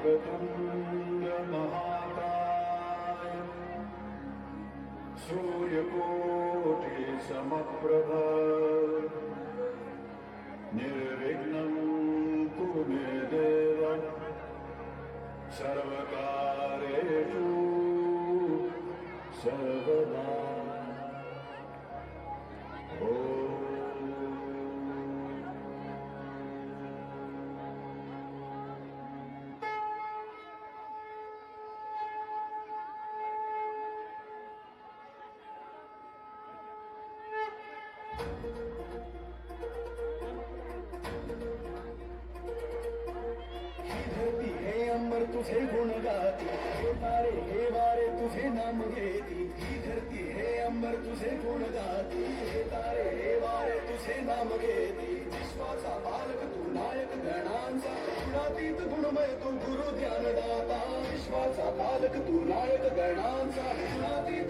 वक्रतुंड महाकाय सूर्यकोटि समप्रभ निर्विघ्नं कुरु मे देव सर्वकार्येषु सर्वदा। हे अंबर तुझे गुण गाती, हे तारे हे वारे तुझे नाम घेती। ही धरती हे अंबर तुझे गुण गाती, हे तारे हे वारे तुझे नाम घेती। विश्वाचा पालक तू नायक गणांचा, गुणातीत गुणमय तू गुरु ज्ञानदाता। विश्वाचा पालक तू नायक गणांचा, गुणातीत